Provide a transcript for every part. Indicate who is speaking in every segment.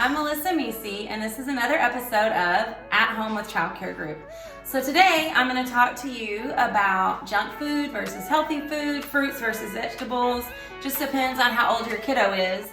Speaker 1: I'm Melissa Misi, and this is another episode of At Home with Child Care Group. So today I'm going to talk to you about junk food versus healthy food, fruits versus vegetables. Just depends on how old your kiddo is.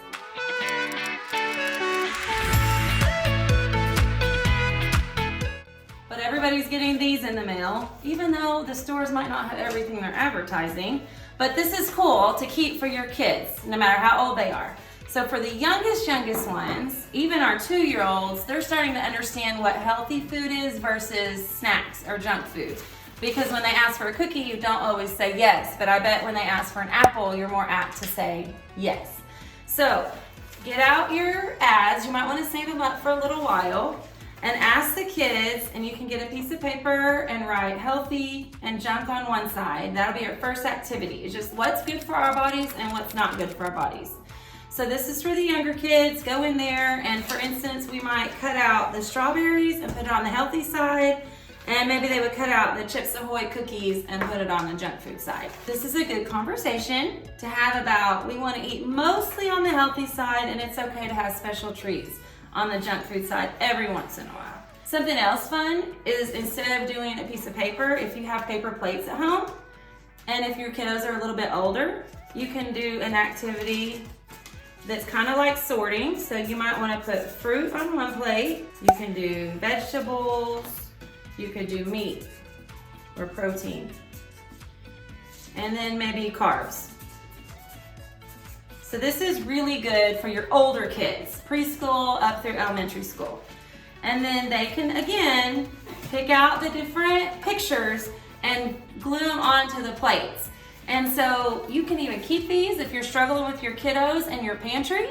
Speaker 1: But everybody's getting these in the mail, even though the stores might not have everything they're advertising. But this is cool to keep for your kids, no matter how old they are. So for the youngest ones, even our 2-year-olds, they're starting to understand what healthy food is versus snacks or junk food. Because when they ask for a cookie, you don't always say yes, but I bet when they ask for an apple, you're more apt to say yes. So get out your ads, you might want to save them up for a little while, and ask the kids, and you can get a piece of paper and write healthy and junk on one side. That'll be your first activity. It's just what's good for our bodies and what's not good for our bodies. So this is for the younger kids. Go in there, and for instance, we might cut out the strawberries and put it on the healthy side, and maybe they would cut out the Chips Ahoy cookies and put it on the junk food side. This is a good conversation to have about, we want to eat mostly on the healthy side, and it's okay to have special treats on the junk food side every once in a while. Something else fun is, instead of doing a piece of paper, if you have paper plates at home, and if your kiddos are a little bit older, you can do an activity that's kind of like sorting. So you might want to put fruit on one plate. You can do vegetables. You could do meat or protein. And then maybe carbs. So this is really good for your older kids, preschool up through elementary school. And then they can, again, pick out the different pictures and glue them onto the plates. And so you can even keep these if you're struggling with your kiddos in your pantry.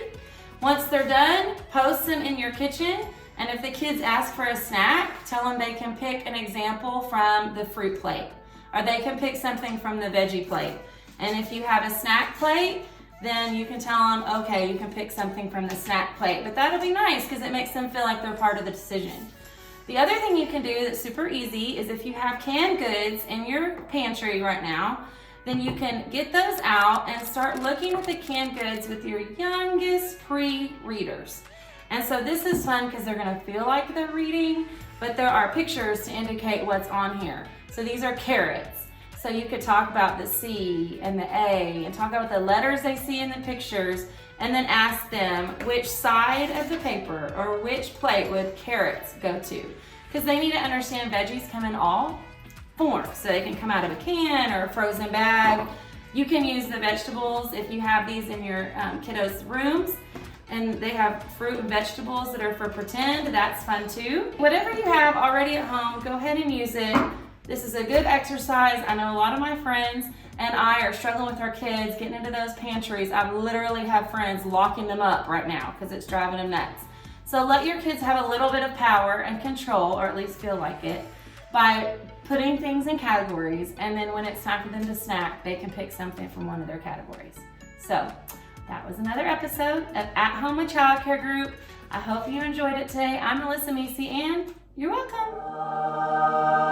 Speaker 1: Once they're done, post them in your kitchen. And if the kids ask for a snack, tell them they can pick an example from the fruit plate, or they can pick something from the veggie plate. And if you have a snack plate, then you can tell them, okay, you can pick something from the snack plate. But that'll be nice because it makes them feel like they're part of the decision. The other thing you can do that's super easy is if you have canned goods in your pantry right now, then you can get those out and start looking at the canned goods with your youngest pre-readers. And so this is fun because they're gonna feel like they're reading, but there are pictures to indicate what's on here. So these are carrots. So you could talk about the C and the A and talk about the letters they see in the pictures, and then ask them which side of the paper or which plate would carrots go to. Because they need to understand veggies come in all forms. So they can come out of a can or a frozen bag. You can use the vegetables if you have these in your kiddos' rooms, and they have fruit and vegetables that are for pretend. That's fun too. Whatever you have already at home, go ahead and use it. This is a good exercise. I know a lot of my friends and I are struggling with our kids getting into those pantries. I literally have friends locking them up right now because it's driving them nuts. So let your kids have a little bit of power and control, or at least feel like it, by putting things in categories, and then when it's time for them to snack, they can pick something from one of their categories. So that was another episode of At Home with Child Care Group. I hope you enjoyed it today. I'm Melissa Misi, and you're welcome.